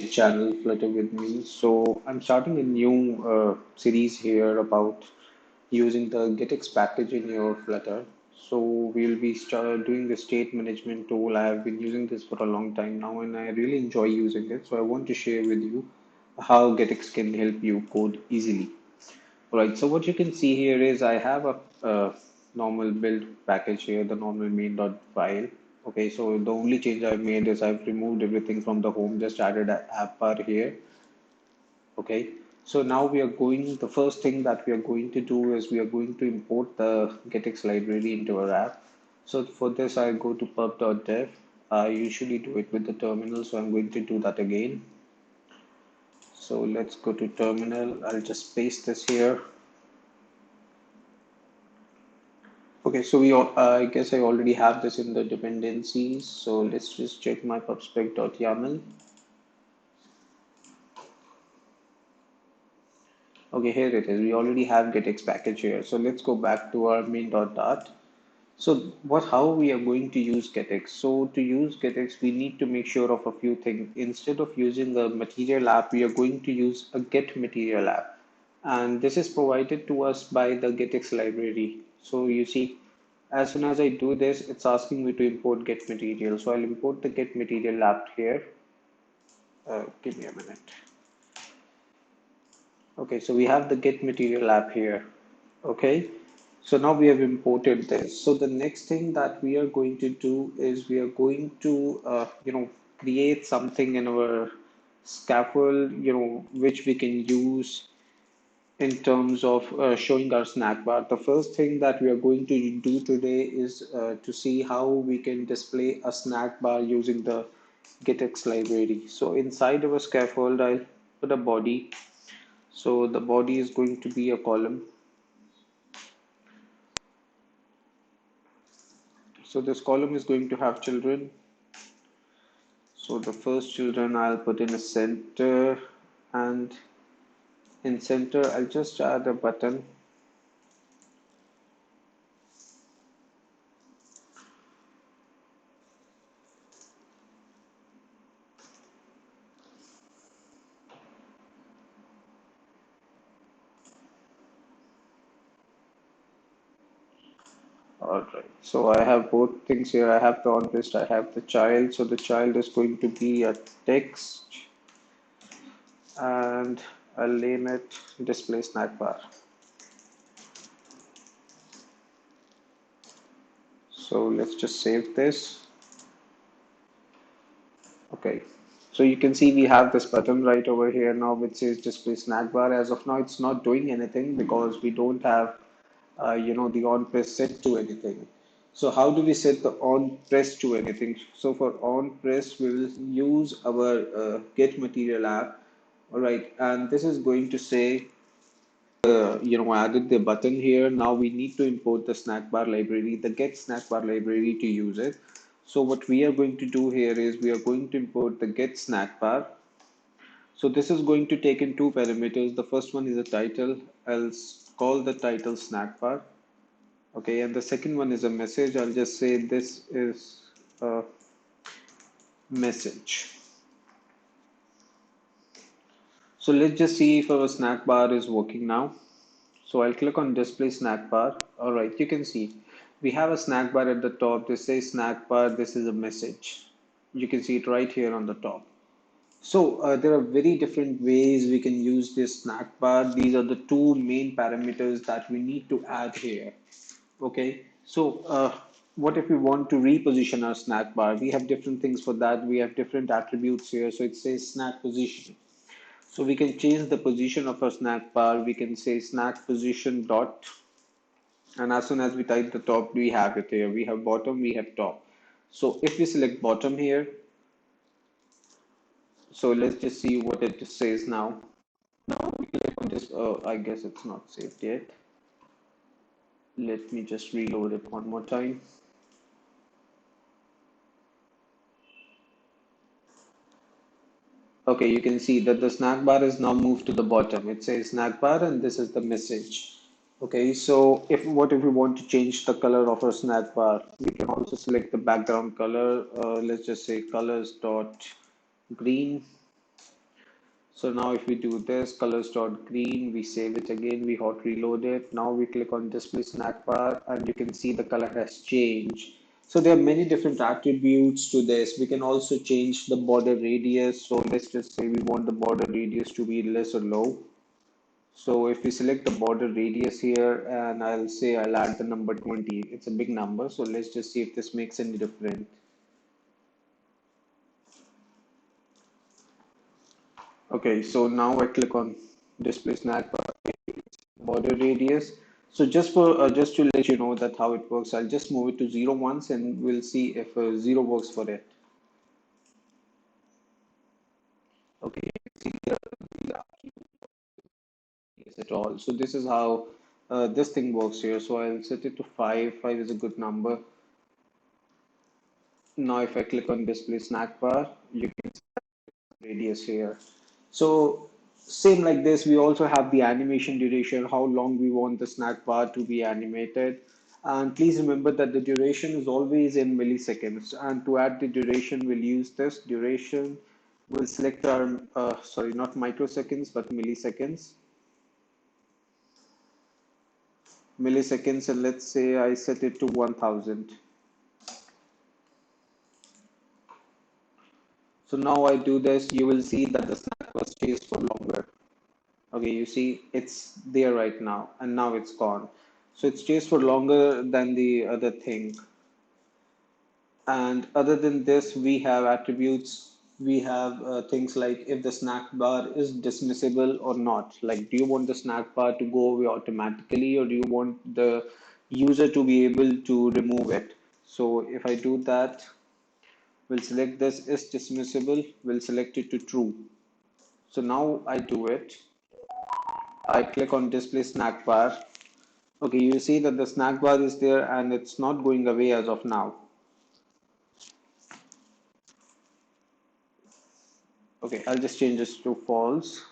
channel Flutter with me. So I'm starting a new series here about using the GetX package in your Flutter. So we'll be doing the state management tool. I have been using this for a long time now, and I really enjoy using it. So I want to share with you how GetX can help you code easily. Right, so what you can see here is I have a normal build package here, the normal main.file. Okay, so the only change I've made is I've removed everything from the home, just added an app bar here. Okay, so now the first thing that we are going to do is we are going to import the GetX library into our app. So for this, I go to pub.dev. I usually do it with the terminal, so I'm going to do that again. So let's go to terminal. I'll just paste this here. Okay, so I guess I already have this in the dependencies. So let's just check my pubspec.yaml. Okay, here it is. We already have getx package here. So let's go back to our main.dart. So how we are going to use getx? So to use getx, we need to make sure of a few things. Instead of using a material app, we are going to use a get material app. And this is provided to us by the getx library. So you see, as soon as I do this, it's asking me to import get material. So I'll import the get material app here. Give me a minute. Okay, so we have the get material app here. Okay, so now we have imported this. So the next thing that we are going to do is we are going to, create something in our scaffold, which we can use in terms of showing our snack bar. The first thing that we are going to do today is to see how we can display a snack bar using the GetX library. So inside our scaffold, I'll put a body. So the body is going to be a column. So this column is going to have children. So the first children I'll put in a center, and in center I'll just add a button. All right. So I have both things here. I have the on list, I have the child. So the child is going to be a text, and I'll name it display snack bar. So let's just save this. Okay. So you can see we have this button right over here now which says display snack bar. As of now, it's not doing anything because we don't have the on press set to anything. So how do we set the on press to anything? So for on press, we will use our get material app. All right, and this is going to say, added the button here. Now we need to import the snack bar library, the get snack bar library to use it. So what we are going to do here is we are going to import the get snack bar. So this is going to take in two parameters. The first one is a title. I'll call the title snack bar. Okay, and the second one is a message. I'll just say this is a message. So let's just see if our snack bar is working now. So I'll click on display snack bar. All right, you can see we have a snack bar at the top. This says snack bar. This is a message. You can see it right here on the top. So there are very different ways we can use this snack bar. These are the two main parameters that we need to add here. Okay, so what if we want to reposition our snack bar? We have different things for that. We have different attributes here. So it says snack position. So we can change the position of our snack bar. We can say snack position dot, and as soon as we type the top, we have it here. We have bottom, we have top. So if we select bottom here, so let's just see what it says now. Now we click on this. Oh, I guess it's not saved yet. Let me just reload it one more time. Okay, you can see that the snack bar is now moved to the bottom. It says snack bar and this is the message. Okay, so if we want to change the color of our snack bar, we can also select the background color. Let's just say colors dot green. So now if we do this colors dot green, we save it again, we hot reload it. Now we click on display snack bar and you can see the color has changed. So there are many different attributes to this. We can also change the border radius. So let's just say we want the border radius to be less or low. So if we select the border radius here and I'll say I'll add the number 20, it's a big number. So let's just see if this makes any difference. Okay, so now I click on display snack bar, border radius. So just to let you know that how it works, I'll just move it to 0 once and we'll see if 0 works for it. Okay, see the radius at all. So this is how this thing works here. So I'll set it to 5. 5 is a good number. Now if I click on display snack bar, you can radius here. So same like this, we also have the animation duration, how long we want the snack bar to be animated. And please remember that the duration is always in milliseconds. And to add the duration, we'll use this duration. We'll select our, sorry, not microseconds, but milliseconds. Milliseconds, and let's say I set it to 1000. So now I do this, you will see that the snack bar stays for longer. Okay, you see it's there right now and now it's gone. So it stays for longer than the other thing. And other than this, we have attributes. We have things like if the snack bar is dismissible or not. Like, do you want the snack bar to go away automatically or do you want the user to be able to remove it? So if I do that, we'll select this is dismissible. We'll select it to true. So now I do it. I click on display snack bar. Okay, you see that the snack bar is there and it's not going away as of now. Okay, I'll just change this to false.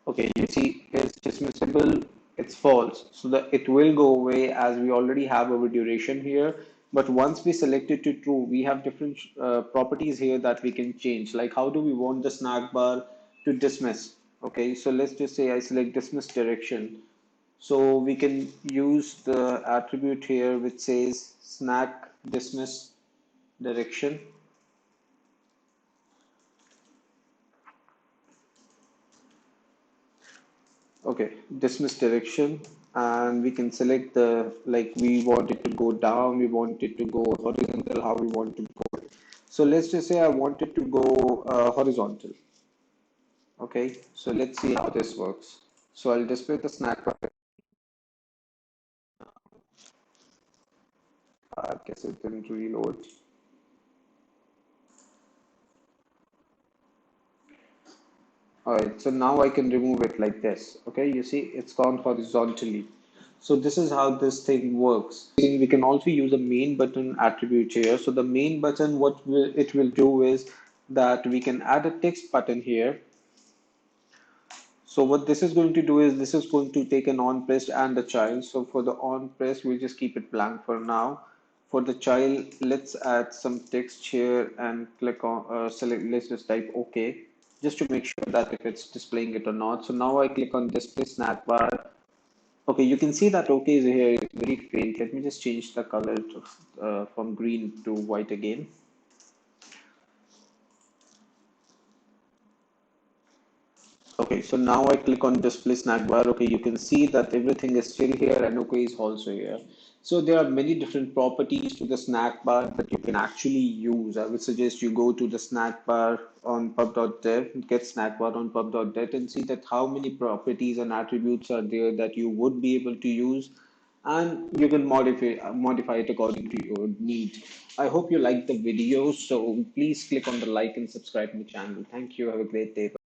Okay, you see it's dismissible, it's false. So that it will go away as we already have our duration here. But once we select it to true, we have different properties here that we can change. Like how do we want the snack bar to dismiss? Okay, so let's just say I select dismiss direction. So we can use the attribute here which says snack dismiss direction. Okay, dismiss direction, and we can select the like we want it to go down, we want it to go horizontal, how we want to go. So let's just say I want it to go horizontal. Okay, so let's see how this works. So I'll display the snack bar. I guess it didn't reload. All right, so now I can remove it like this. Okay, you see it's gone horizontally. So this is how this thing works. We can also use a main button attribute here. So the main button, it will do is that we can add a text button here. So what this is going to do is this is going to take an on pressed and a child. So for the on pressed, we'll just keep it blank for now. For the child, let's add some text here and click on select. Let's just type OK, just to make sure that if it's displaying it or not. So now I click on display snack bar. Okay, you can see that OK is here. It's very faint. Let me just change the color from green to white again. Okay, so now I click on display snack bar. Okay, you can see that everything is still here and OK is also here. So there are many different properties to the snack bar that you can actually use. I would suggest you go to the snack bar on pub.dev, get snack bar on pub.dev and see that how many properties and attributes are there that you would be able to use and you can modify it according to your need. I hope you liked the video. So please click on the like and subscribe to the channel. Thank you. Have a great day.